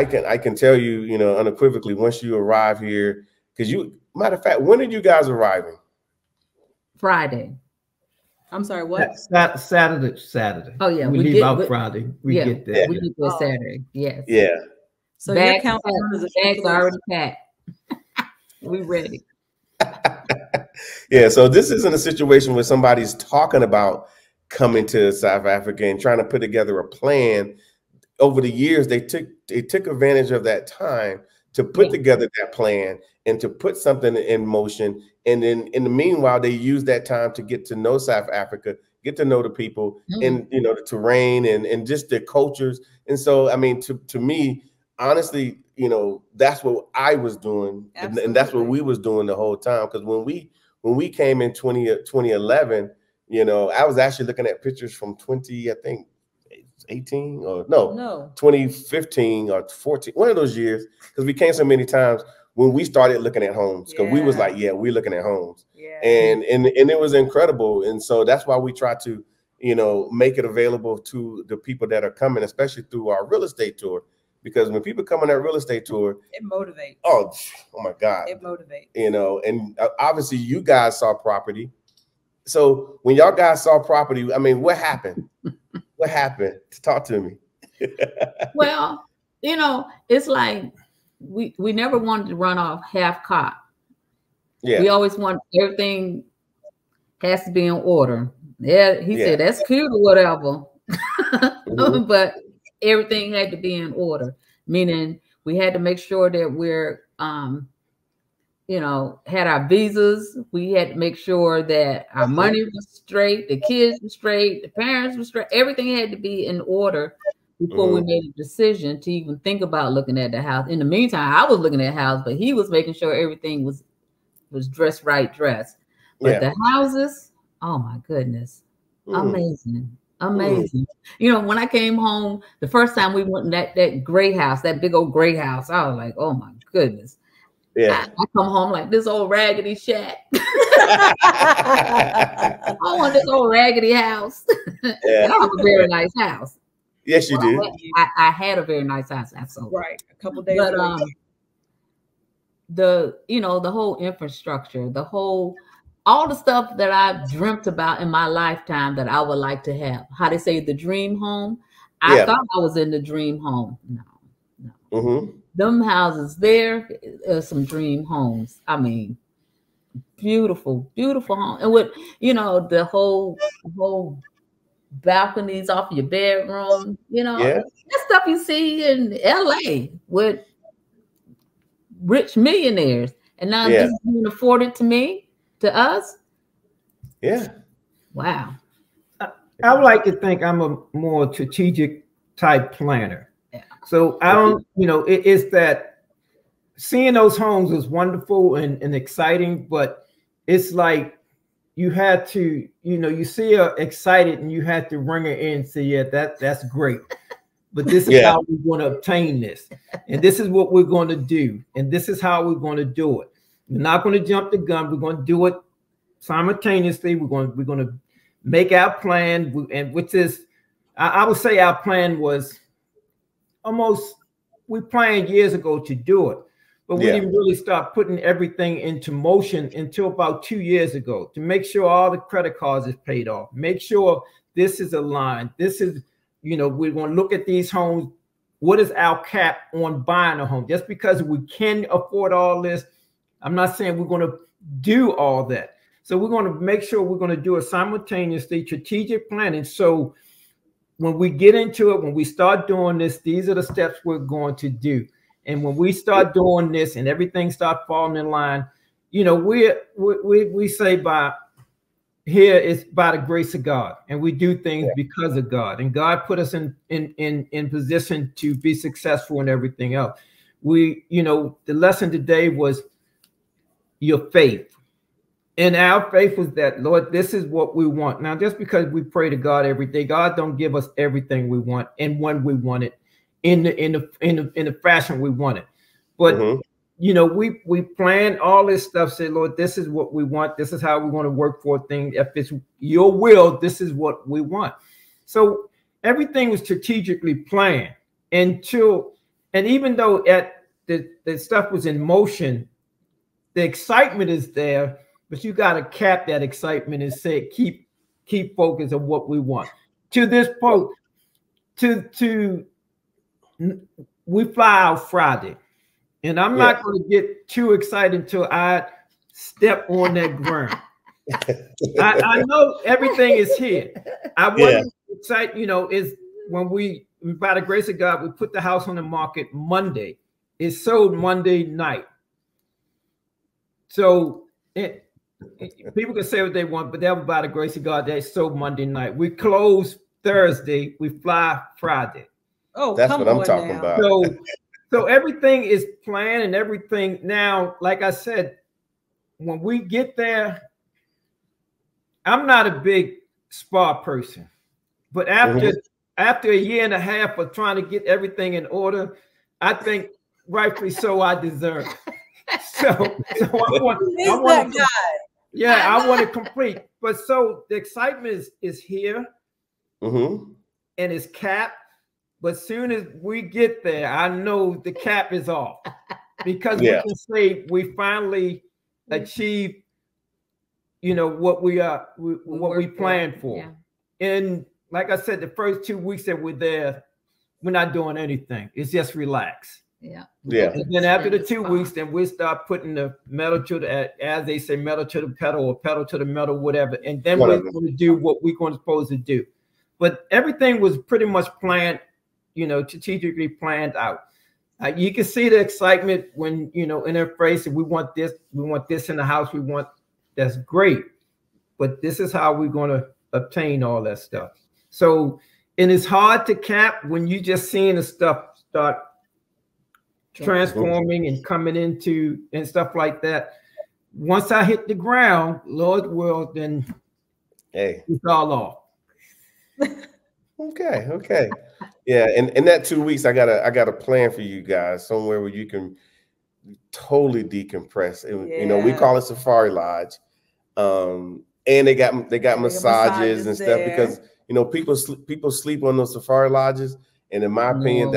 I can tell you, you know, unequivocally, once you arrive here, because matter of fact, when did you guys arriving? Friday. I'm sorry, what? Saturday. Oh yeah, we leave out Friday. We get there. We get there Saturday. Yes. Yeah. So bags already packed. We ready. Yeah. So this isn't a situation where somebody's talking about coming to South Africa and trying to put together a plan. Over the years, they took advantage of that time to put together that plan and to put something in motion. And then in the meanwhile, they use that time to get to know South Africa, get to know the people and, you know, the terrain and just their cultures. And so, I mean, to me, honestly, you know, that's what I was doing. And that's what we was doing the whole time. Because when we came in 2011, you know, I was actually looking at pictures from 2018 or no 2015 or 14, one of those years, because we came so many times when we started looking at homes, because we was like, yeah, we're looking at homes. And it was incredible. And so that's why we try to, you know, make it available to the people that are coming, especially through our real estate tour. Because when people come on that real estate tour, it motivates. Oh my God. It motivates. You know, and obviously you guys saw property. So when y'all guys saw property, I mean, what happened? What happened? Talk to me. Well, you know, it's like we never wanted to run off half cocked. Yeah. We always want everything has to be in order. Yeah, he said that's cute or whatever. But everything had to be in order, meaning we had to make sure that we're you know, had our visas. We had to make sure that our money was straight, the kids were straight, the parents were straight. Everything had to be in order before we made a decision to even think about looking at the house. In the meantime, I was looking at the house, but he was making sure everything was dressed. But the houses, oh my goodness, amazing. You know, when I came home, the first time we went in that gray house, that big old gray house, I was like, oh my goodness. Yeah, I come home like this old raggedy shack. I want this old raggedy house. I have a very nice house. Yes, you do. I had a very nice house. That's so right. A couple days. But the whole infrastructure, all the stuff that I've dreamt about in my lifetime that I would like to have. How they say the dream home. I thought I was in the dream home. No. Them houses there are some dream homes. I mean, beautiful, beautiful home. And with, you know, the whole balconies off your bedroom, you know, that stuff you see in LA with rich millionaires. And now this is being afforded to us. Yeah. Wow. I would like to think I'm a more strategic type planner. So I don't, you know, it's that seeing those homes is wonderful and exciting, but it's like you had to, you know, you see her excited and you had to bring her in and say, yeah, that's great. But this is how we want to obtain this. And this is what we're going to do. And this is how we're going to do it. We're not going to jump the gun. We're going to do it simultaneously. We're going to make our plan. And which is, I would say our plan was we planned years ago to do it, but we didn't really start putting everything into motion until about 2 years ago to make sure all the credit cards is paid off. Make sure this is aligned. This is, you know, we're going to look at these homes. What is our cap on buying a home? Just because we can afford all this, I'm not saying we're going to do all that. So we're going to make sure we're going to do it simultaneously, strategic planning. So when we get into it, when we start doing this, these are the steps we're going to do. And when we start doing this and everything starts falling in line, you know, we say by here it's by the grace of God, and we do things because of God. And God put us in position to be successful in everything else. You know, the lesson today was your faith. And our faith was that, Lord, this is what we want. Now, just because we pray to God every day, God don't give us everything we want and when we want it, in the fashion we want it. But you know, we plan all this stuff. Say, Lord, this is what we want. This is how we want to work for things. If it's your will, this is what we want. So everything was strategically planned until And even though the stuff was in motion, the excitement is there, but you got to cap that excitement and say, keep focus on what we want. To this point, we fly out Friday, and I'm not going to get too excited until I step on that ground. I know everything is here. I wasn't excited, is when by the grace of God, we put the house on the market Monday. It sold Monday night. So people can say what they want, but that was by the grace of God. They sold Monday night. We close Thursday. We fly Friday. Oh, that's what I'm talking about. So everything is planned and everything. Now, like I said, when we get there, I'm not a big spa person, but after a year and a half of trying to get everything in order, I think rightfully so I deserve it. So I want to complete. But so the excitement is here, and it's capped. But soon as we get there, I know the cap is off, because we can say we finally achieved, what we planned for. Yeah. And like I said, the first 2 weeks that we're there, we're not doing anything. It's just relax. Yeah. And then after the 2 weeks, then we start putting the metal to the, as they say, metal to the pedal or pedal to the metal, whatever. And then we're going to do what we're going to supposed to do. But everything was pretty much planned, strategically planned out. You can see the excitement when, in their face, we want this in the house, that's great. But this is how we're going to obtain all that stuff. So, and it's hard to cap when you just seeing the stuff start transforming and coming into and stuff like that. Once I hit the ground, Lord's will, then it's all off. Okay. Yeah, and in that 2 weeks, I got a plan for you guys, somewhere where you can totally decompress. And we call it Safari Lodge. And they got massages and stuff there. Because people sleep on those Safari Lodges, and in my opinion,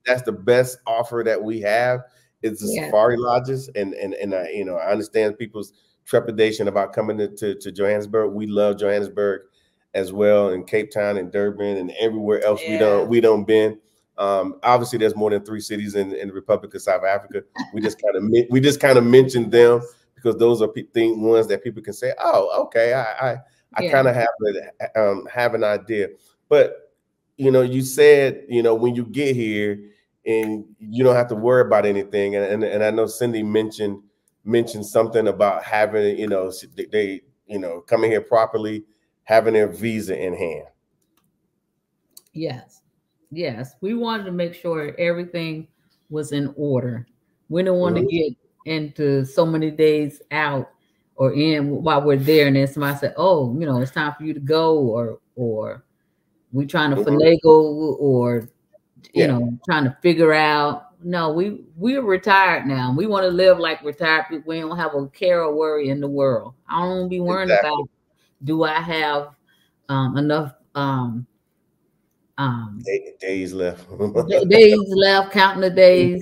that's the best offer that we have. It's the Safari Lodges, and I understand people's trepidation about coming to Johannesburg. We love Johannesburg as well, and Cape Town and Durban and everywhere else we don't been. Obviously, there's more than 3 cities in the Republic of South Africa. We just kind of mentioned them because those are ones that people can say, oh, okay, I kind of have an idea. But you said when you get here and you don't have to worry about anything, and I know Cindy mentioned something about having they coming here properly, having their visa in hand. Yes, we wanted to make sure everything was in order. We don't want to get into so many days out or in while we're there, and then somebody said, "Oh, it's time for you to go," or we trying to finagle, or trying to figure out. No, we're retired now. We want to live like retired people. We don't have a care or worry in the world. I don't want to be worrying about, do I have enough days left? Days left, counting the days,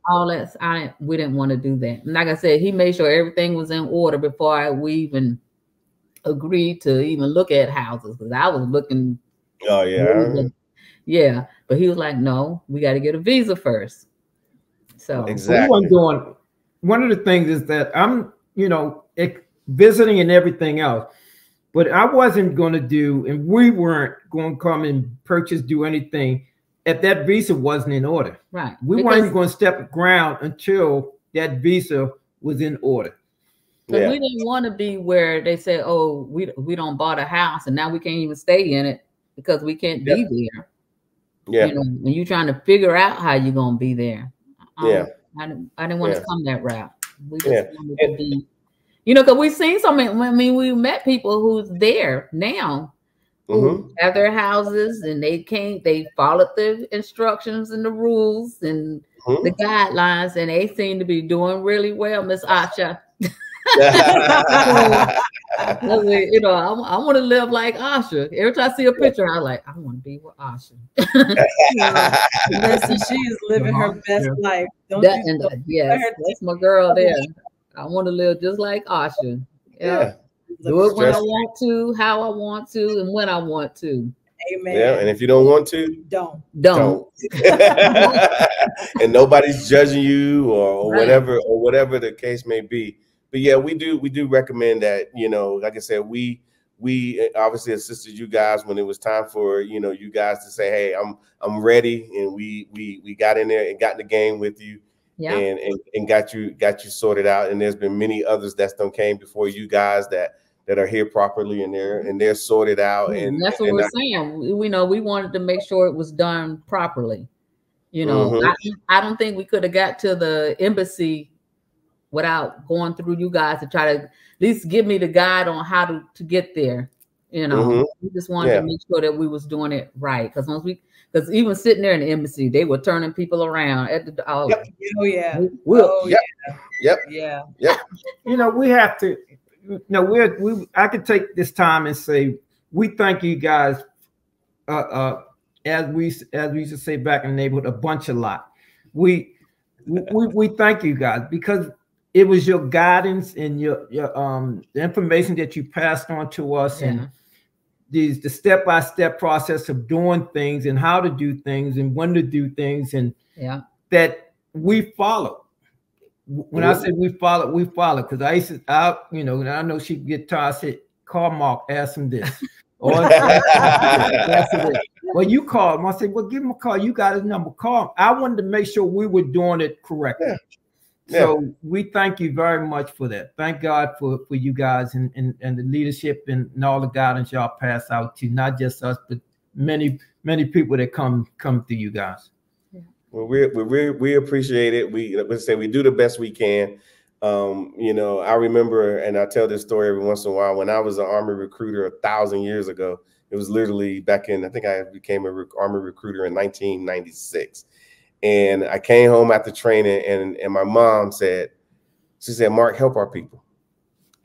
all that. We didn't want to do that. And like I said, he made sure everything was in order before we even agreed to even look at houses, because I was looking. Oh yeah. Yeah, but he was like, no, we got to get a visa first. So exactly. One of the things is that I'm, visiting and everything else, but I wasn't going to do, and we weren't going to come and do anything if that visa wasn't in order. Right. We weren't going to step ground until that visa was in order. But we didn't want to be where they say, oh, we don't bought a house and now we can't even stay in it because we can't be there. Yeah. When you're trying to figure out how you're going to be there. I didn't want to come that route. We just wanted to be, because we've seen so many. I mean, we met people who's there now who have their houses and they followed the instructions and the rules and the guidelines, and they seem to be doing really well, Miss Asha. You know, I want to live like Asha. Every time I see a picture, I like, I want to be with Asha. Listen, she is living her best life. Yes, that's my girl there. I want to live just like Asha. Yeah. Do it when I want to, how I want to, and when I want to. Amen. Yeah, and if you don't want to, don't. And nobody's judging you or whatever the case may be. But yeah, we do recommend that, you know, like I said, we obviously assisted you guys when it was time for, you know, you guys to say, hey, I'm ready, and we got in there and got in the game with you. Yeah. And got you sorted out. And there's been many others that done came before you guys that are here properly, and they're sorted out. And that's what we're saying. We know we wanted to make sure it was done properly. You know, I don't think we could have got to the embassy without going through you guys to try to at least give me the guide on how to get there. You know, we just wanted to make sure that we was doing it right. Because even sitting there in the embassy, they were turning people around at the Oh yeah. Yep. You know, we have to. No, I could take this time and say we thank you guys. As we used to say back in the neighborhood, a lot. We thank you guys because it was your guidance and your the information that you passed on to us, and the step-by-step process of doing things and how to do things and when to do things, and that we follow. When I say we follow, because I know she get tired. I said, call Mark, ask him this. Or well, you call him. I said, well, give him a call. You got his number. Call him. I wanted to make sure we were doing it correctly. So we thank you very much for that. Thank God for you guys and the leadership and all the guidance y'all pass out to not just us, but many people that come to you guys. Well, we appreciate it. We do the best we can. You know, I remember, and I tell this story every once in a while, when I was an Army recruiter 1,000 years ago. It was literally back in, I think I became an Army recruiter in 1996. And I came home after training, and my mom said, Mark, help our people.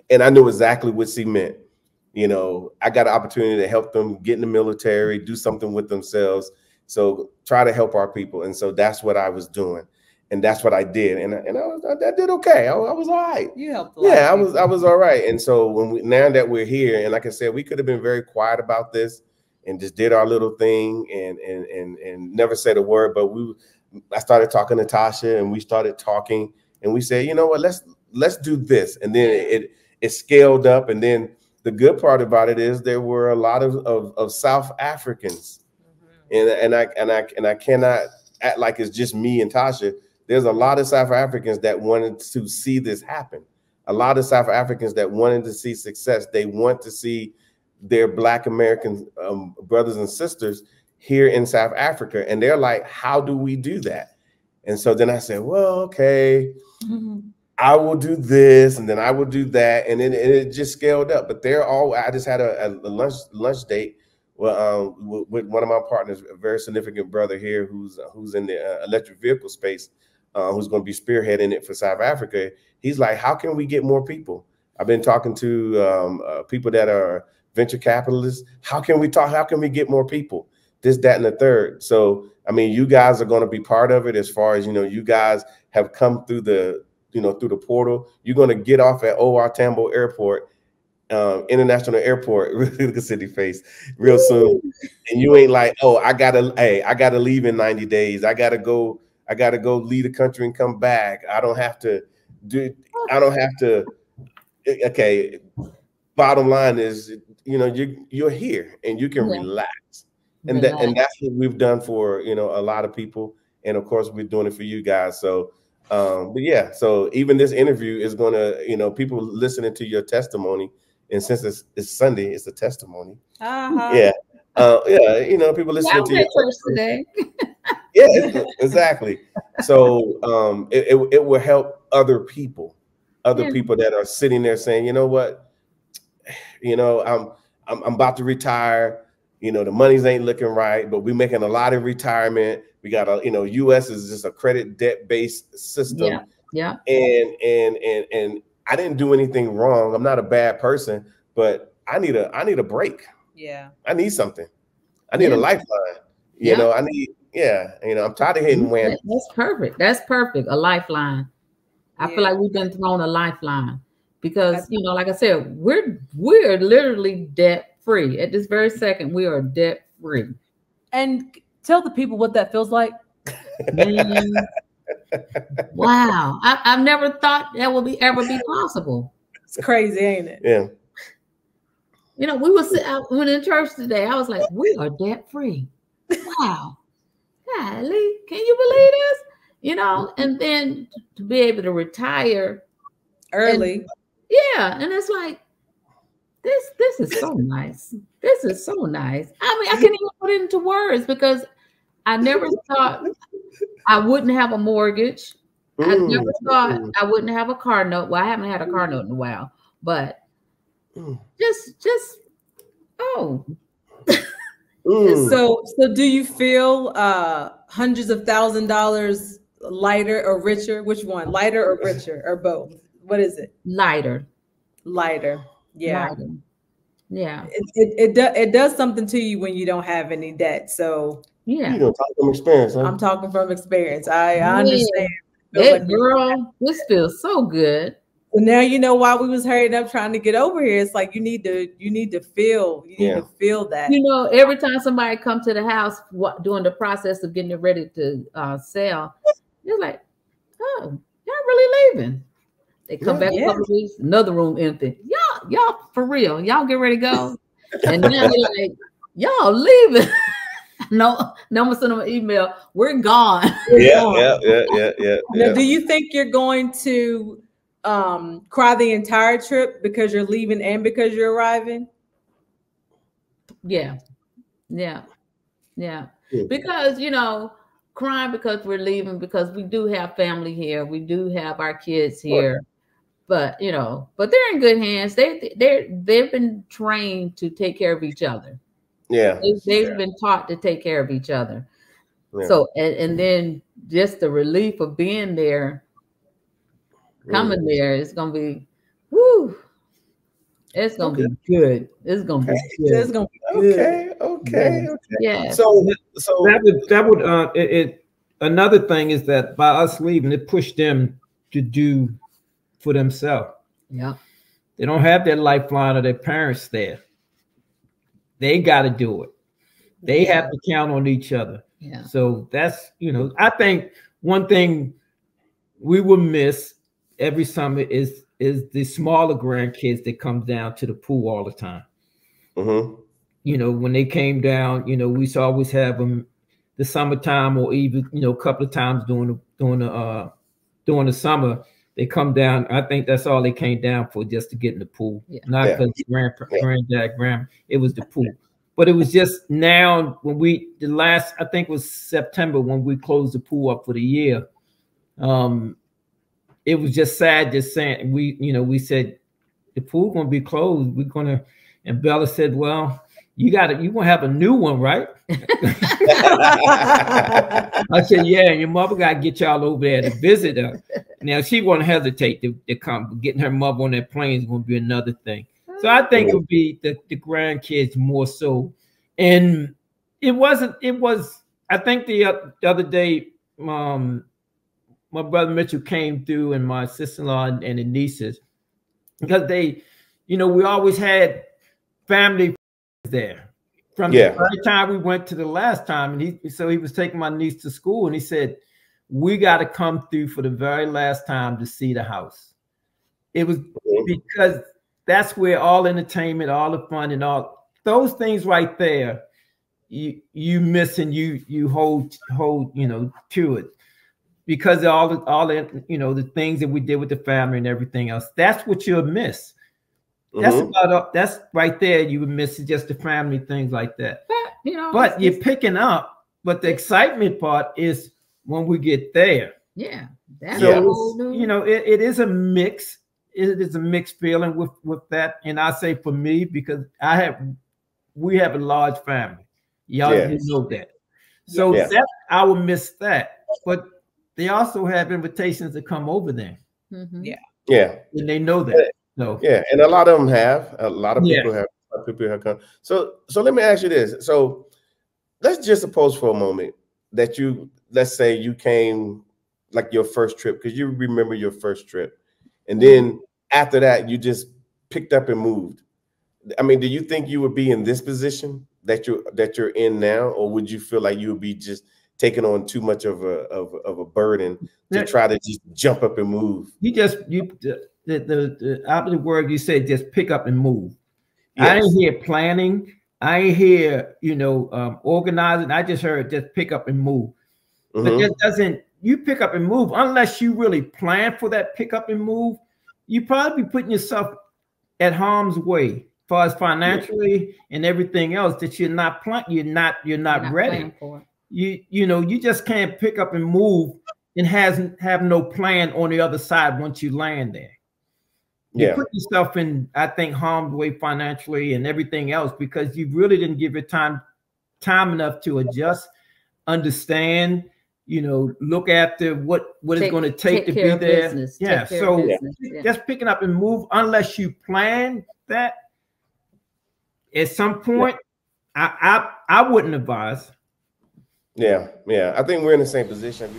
And I knew exactly what she meant. You know, I got an opportunity to help them get in the military, do something with themselves. So try to help our people. And so that's what I was doing. And that's what I did. And I did okay. I was all right. You helped a lot. Yeah, I was all right. And so now that we're here, and like I said, we could have been very quiet about this and just did our little thing and never said a word. But I started talking to Tasha, and we started talking, and we said, you know what, let's do this. And then it scaled up. And then the good part about it is there were a lot of South Africans. And I cannot act like it's just me and Tasha. There's a lot of South Africans that wanted to see this happen. A lot of South Africans that wanted to see success. They want to see their Black American brothers and sisters here in South Africa. And they're like, how do we do that? And so then I said, well, okay, I will do this, and then I will do that. And then it just scaled up. But I just had a lunch date with one of my partners, a very significant brother here who's in the electric vehicle space, who's going to be spearheading it for South Africa. He's like, how can we get more people? I've been talking to people that are venture capitalists. How can we get more people? This, that, and the third. So, I mean, you guys are going to be part of it as far as, you know, you guys have come through the portal. You're going to get off at O.R. Tambo Airport, International Airport, really the city face, real soon. And you ain't like, oh, I gotta leave in 90 days. I gotta go leave the country and come back. I don't have to. Okay. Bottom line is, you know, you're here and you can relax. And that's what we've done for, you know, a lot of people. And of course, we're doing it for you guys. So, but yeah, so even this interview is going to, you know, people listening to your testimony. And since it's Sunday, it's a testimony. Yeah. You know, people listening to your today. Yeah, exactly. So it will help other people that are sitting there saying, you know what, you know, I'm about to retire. You know, the money's ain't looking right, but we're making a lot in retirement. We got you know, U.S. is just a credit debt based system. Yeah. And I didn't do anything wrong. I'm not a bad person, but I need a break. Yeah. I need something. I need a lifeline. You know, I need, I'm tired of hitting whammies. That's perfect. That's perfect. A lifeline. I feel like we've been thrown a lifeline because, you know, like I said, we're literally debt free. At this very second, we are debt free. And tell the people what that feels like. Man, wow. I've never thought that would ever be possible. It's crazy, ain't it? Yeah. You know, we went in church today. I was like, we are debt free. Wow. Golly, can you believe this? You know, and then to be able to retire early. And it's like, this is so nice. This is so nice. I mean, I can't even put it into words because I never thought I wouldn't have a mortgage. I never thought I wouldn't have a car note. Well, I haven't had a car note in a while, but just So do you feel hundreds of $1,000s lighter or richer? Which one? Lighter or richer or both? What is it? Lighter. Yeah. Lighter. Yeah. It does something to you when you don't have any debt. So yeah. You don't talk from experience, huh? I'm talking from experience. I understand. Girl, this feels so good. So now you know why we was hurrying up trying to get over here. It's like you need to feel that. You know, every time somebody comes to the house during the process of getting it ready to sell, they're like, "Oh, y'all really leaving?" They come back a couple of weeks, another room empty. Y'all for real? Y'all get ready to go? And now they're like, "Y'all leaving?" No, I'm gonna send them an email. We're gone. Yeah. Now, do you think you're going to cry the entire trip because you're leaving and because you're arriving? Yeah. Because, you know, crying because we're leaving, because we do have family here, we do have our kids here, but you know, but they're in good hands. They've been trained to take care of each other. Yeah, they've been taught to take care of each other. Yeah. So and then just the relief of being there. Coming there, it's gonna be, whoo! It's gonna be good. It's gonna be good. It's gonna be good. Okay. Yeah. So that would another thing is that by us leaving, it pushed them to do for themselves. Yeah. They don't have their lifeline of their parents there. They got to do it. They have to count on each other. Yeah. So that's, you know, I think one thing we will miss every summer is the smaller grandkids that come down to the pool all the time. Mm-hmm. You know, when they came down, you know, we used to always have them the summertime, or even, you know, a couple of times during the summer. They come down. I think that's all they came down for, just to get in the pool. Yeah. Not because granddad, grandma. It was the pool. But it was just now when the last, I think it was September when we closed the pool up for the year. It was just sad just saying, we said the pool gonna be closed. And Bella said, well, you're gonna have a new one, right? I said, yeah, and your mother gotta get y'all over there to visit her. Now she won't hesitate to come. Getting her mother on that plane is gonna be another thing. So I think it would be the grandkids more so. And it was, I think the other day, my brother Mitchell came through, and my sister-in-law and the nieces, because they, you know, we always had family there from the first time we went to the last time. And he was taking my niece to school, and he said, we got to come through for the very last time to see the house. It was because that's where all entertainment, all the fun, and all those things right there, you miss, and you hold, you know, to it. Because all the you know, the things that we did with the family and everything else, that's what you'll miss. That's right there. You would miss just the family things like that. But, you know, but you're picking up. But the excitement part is when we get there. Yeah. So you know, it is a mix. It is a mixed feeling with that. And I say for me, because we have a large family. Y'all know that. So that I will miss that. But they also have invitations to come over there. Mm-hmm. Yeah. Yeah. And they know that. So yeah, and a lot of them have. A lot of yeah. people have. People have come. So let me ask you this. So let's just suppose for a moment that let's say you came like your first trip, because you remember your first trip, and then after that you just picked up and moved. I mean, do you think you would be in this position that you're in now, or would you feel like you would be just taking on too much of a burden to try to just jump up and move? The opposite word you said, just pick up and move. Yes. I didn't hear planning. I didn't hear organizing. I just heard just pick up and move. But that doesn't. You pick up and move unless you really plan for that pick up and move. You probably be putting yourself at harm's way, as far as financially and everything else that you're not ready for. You just can't pick up and move and have no plan on the other side once you land there. You put yourself in, I think, harm's way financially and everything else because you really didn't give your time enough to adjust, understand, look after what it's going to take to be there. Yeah. So just picking up and move, unless you plan that at some point, I wouldn't advise. Yeah. I think we're in the same position.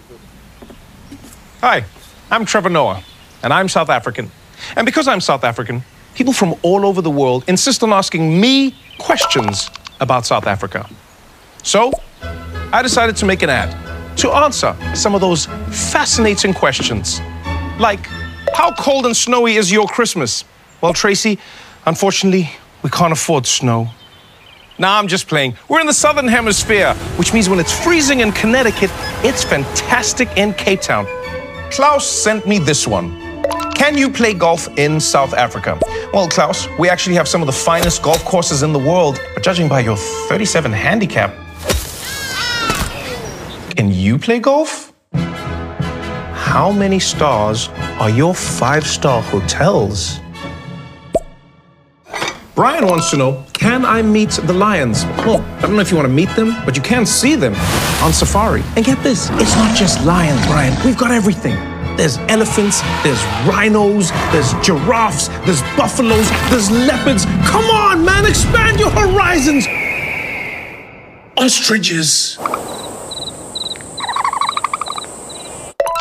Hi, I'm Trevor Noah, and I'm South African. And because I'm South African, people from all over the world insist on asking me questions about South Africa. So I decided to make an ad to answer some of those fascinating questions. Like, how cold and snowy is your Christmas? Well, Tracy, unfortunately, we can't afford snow. Nah, I'm just playing. We're in the Southern Hemisphere, which means when it's freezing in Connecticut, it's fantastic in Cape Town. Klaus sent me this one. Can you play golf in South Africa? Well, Klaus, we actually have some of the finest golf courses in the world, but judging by your 37 handicap, can you play golf? How many stars are your 5-star hotels? Brian wants to know, can I meet the lions? Well, I don't know if you want to meet them, but you can see them on safari. And get this, it's not just lions, Brian. We've got everything. There's elephants, there's rhinos, there's giraffes, there's buffaloes, there's leopards. Come on, man, expand your horizons. Ostriches.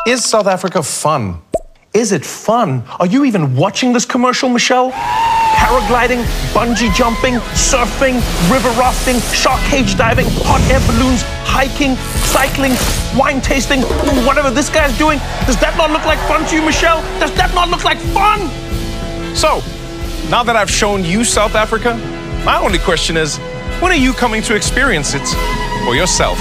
Is South Africa fun? Is it fun? Are you even watching this commercial, Michelle? Paragliding, bungee jumping, surfing, river rafting, shark cage diving, hot air balloons, hiking, cycling, wine tasting, whatever this guy's doing. Does that not look like fun to you, Michelle? Does that not look like fun? So, now that I've shown you South Africa, my only question is, when are you coming to experience it for yourself?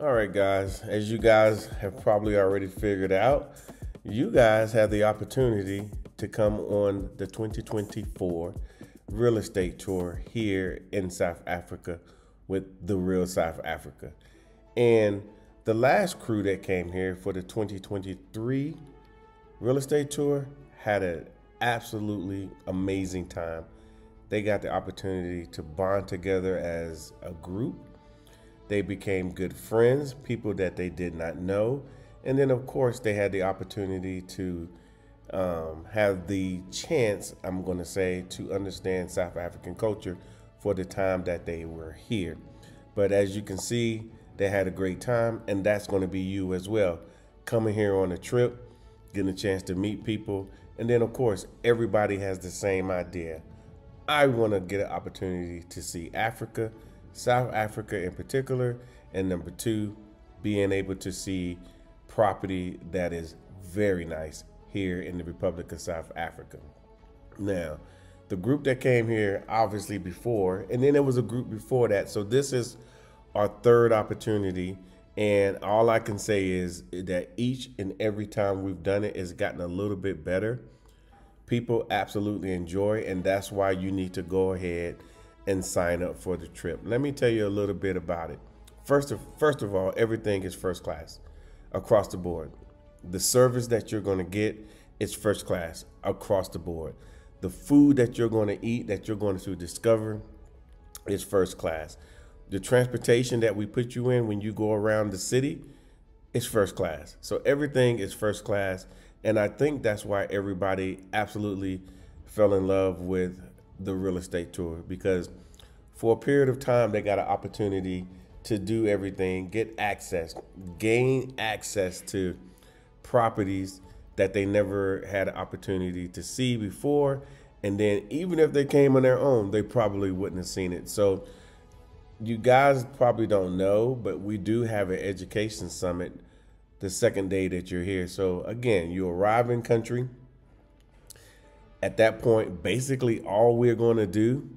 All right, guys, as you guys have probably already figured out, you guys have the opportunity to come on the 2024 real estate tour here in South Africa with The Real South Africa. And the last crew that came here for the 2023 real estate tour had an absolutely amazing time. They got the opportunity to bond together as a group. They became good friends, people that they did not know. And then, of course, they had the opportunity to have the chance, I'm going to say, to understand South African culture for the time that they were here. But as you can see, they had a great time, and that's going to be you as well. Coming here on a trip, getting a chance to meet people, and then, of course, everybody has the same idea. I want to get an opportunity to see Africa, South Africa in particular, and number two, being able to see property that is very nice here in the Republic of South Africa. Now, the group that came here obviously before, and then there was a group before that, so this is our third opportunity, and all I can say is that each and every time we've done it, it's gotten a little bit better. People absolutely enjoy, and that's why you need to go ahead and sign up for the trip. Let me tell you a little bit about it. First of all, everything is first class across the board. The service that you're going to get is first class across the board. The food that you're going to eat, that you're going to discover, is first class. The transportation that we put you in when you go around the city is first class. So everything is first class. And I think that's why everybody absolutely fell in love with the real estate tour, because for a period of time, they got an opportunity to do everything, get access, gain access to properties that they never had an opportunity to see before. And then even if they came on their own, they probably wouldn't have seen it. So you guys probably don't know, but we do have an education summit the second day that you're here. So again, you arrive in country. At that point, basically all we're going to do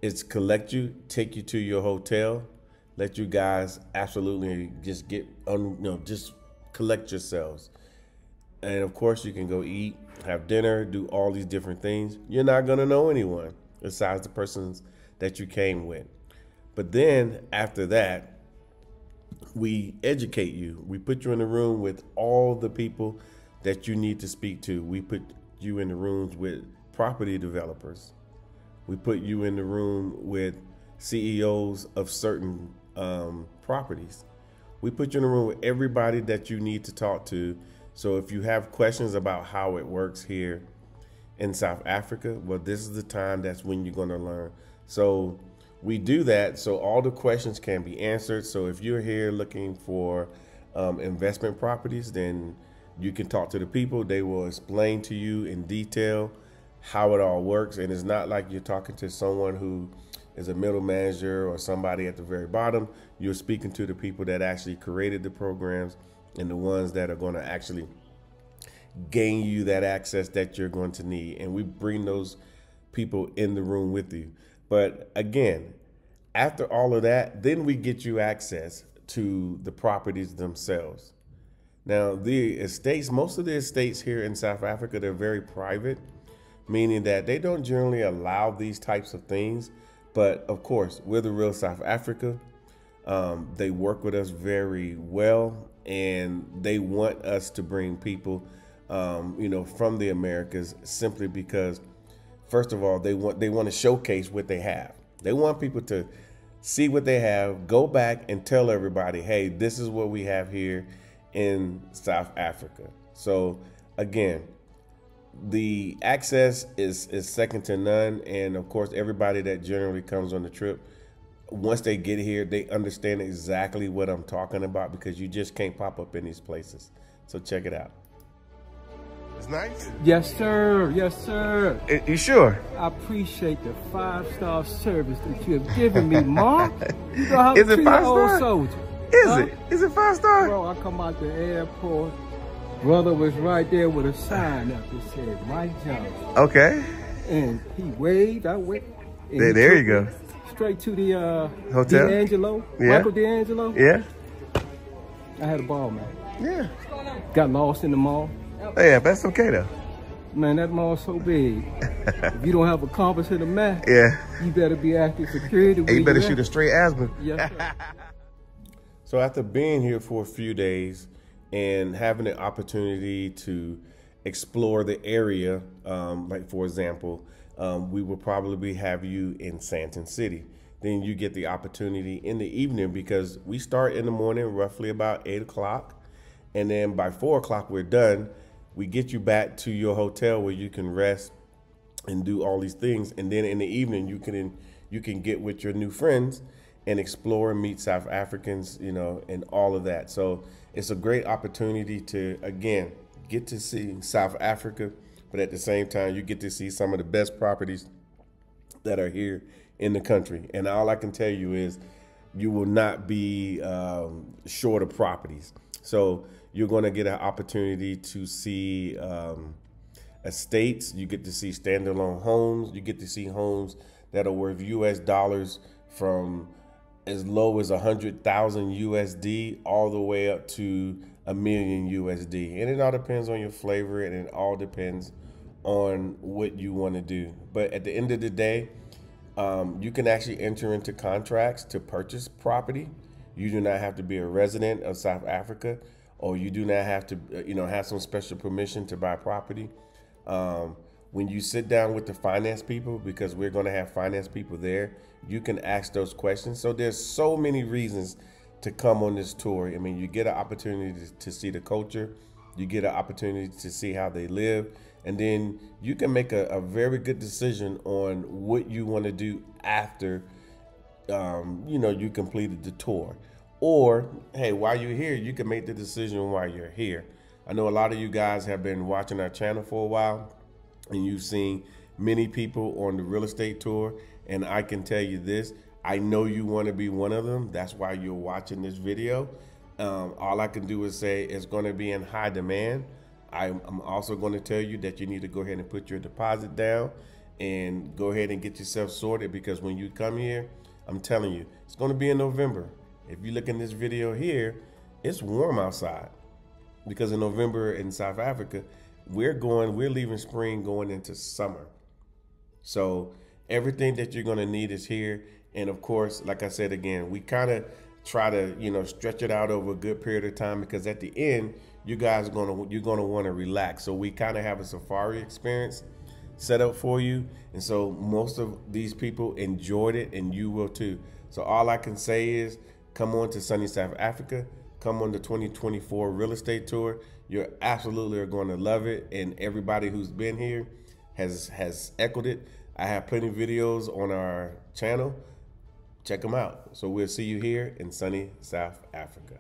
is collect you, take you to your hotel, let you guys absolutely just get just collect yourselves. And of course you can go eat, have dinner, do all these different things. You're not going to know anyone besides the persons that you came with. But then after that, we educate you. We put you in a room with all the people that you need to speak to. We put you in the rooms with property developers. We put you in the room with CEOs of certain properties. We put you in a room with everybody that you need to talk to. So if you have questions about how it works here in South Africa, well, this is the time, that's when you're going to learn. So we do that so all the questions can be answered. So if you're here looking for investment properties, then you can talk to the people. They will explain to you in detail how it all works. And it's not like you're talking to someone who is a middle manager or somebody at the very bottom. You're speaking to the people that actually created the programs and the ones that are going to actually gain you that access that you're going to need. And we bring those people in the room with you. But again, after all of that, then we get you access to the properties themselves. Now, the estates, most of the estates here in South Africa, they're very private, meaning that they don't generally allow these types of things. But of course, we're the Real South Africa. They work with us very well, and they want us to bring people, from the Americas, simply because, first of all, they want to showcase what they have. They want people to see what they have, go back and tell everybody, hey, this is what we have here in South Africa. So again, the access is second to none. And of course, everybody that generally comes on the trip, once they get here, they understand exactly what I'm talking about, because you just can't pop up in these places. So check it out. It's nice? Yes, sir. Yes, sir. You sure? I appreciate the 5-star service that you have given me, Mark. You know how Is to it treat 5 an old star? soldier. Is it? Is it 5-star? Bro, I come out the airport. Brother was right there with a sign up that said Mike Johnson. Okay. And he waved. I went. There you go. Straight to the hotel. D'Angelo. Yeah. Michael D'Angelo. Yeah. I had a ball, man. Yeah. Got lost in the mall. Yeah, that's okay though. Man, that mall's so big. If you don't have a compass and a map, Yeah. you better be active security. Hey, you better shoot a straight asthma. Yes, So after being here for a few days and having the opportunity to explore the area, like for example, we will probably have you in Santon City. Then you get the opportunity in the evening because we start in the morning roughly about 8 o'clock. And then by 4 o'clock, we're done. We get you back to your hotel where you can rest and do all these things. And then in the evening, you can get with your new friends and explore and meet South Africans, you know, and all of that. So it's a great opportunity to, again, get to see South Africa, but at the same time, you get to see some of the best properties that are here in the country. And all I can tell you is you will not be short of properties. So you're going to get an opportunity to see estates. You get to see standalone homes. You get to see homes that are worth US dollars from as low as 100,000 USD all the way up to $1 million USD. And it all depends on your flavor, and it all depends on what you want to do. But at the end of the day, you can actually enter into contracts to purchase property. You do not have to be a resident of South Africa, or you do not have to, have some special permission to buy property. When you sit down with the finance people, because we're going to have finance people there, you can ask those questions. So there's so many reasons to come on this tour. I mean, you get an opportunity to see the culture, you get an opportunity to see how they live, and then you can make a very good decision on what you want to do after you completed the tour. Or, hey, while you're here, you can make the decision while you're here. I know a lot of you guys have been watching our channel for a while, and you've seen many people on the real estate tour, and I can tell you this, I know you want to be one of them. That's why you're watching this video. All I can do is say it's going to be in high demand. I'm also going to tell you that you need to go ahead and put your deposit down and go ahead and get yourself sorted, because when you come here, I'm telling you, it's going to be in November. If you look in this video here, it's warm outside, because in November in South Africa, we're leaving spring going into summer. So everything that you're going to need is here. And of course, like I said, again, we kind of try to, stretch it out over a good period of time, because at the end, you guys you're going to want to relax. So we kind of have a safari experience set up for you. And so most of these people enjoyed it, and you will too. So all I can say is come on to sunny South Africa, come on the 2024 real estate tour. You're absolutely are going to love it. And everybody who's been here has echoed it. I have plenty of videos on our channel. Check them out. So we'll see you here in sunny South Africa.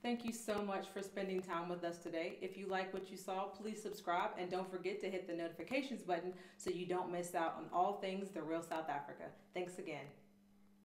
Thank you so much for spending time with us today. If you like what you saw, please subscribe, and don't forget to hit the notifications button so you don't miss out on all things The Real South Africa. Thanks again.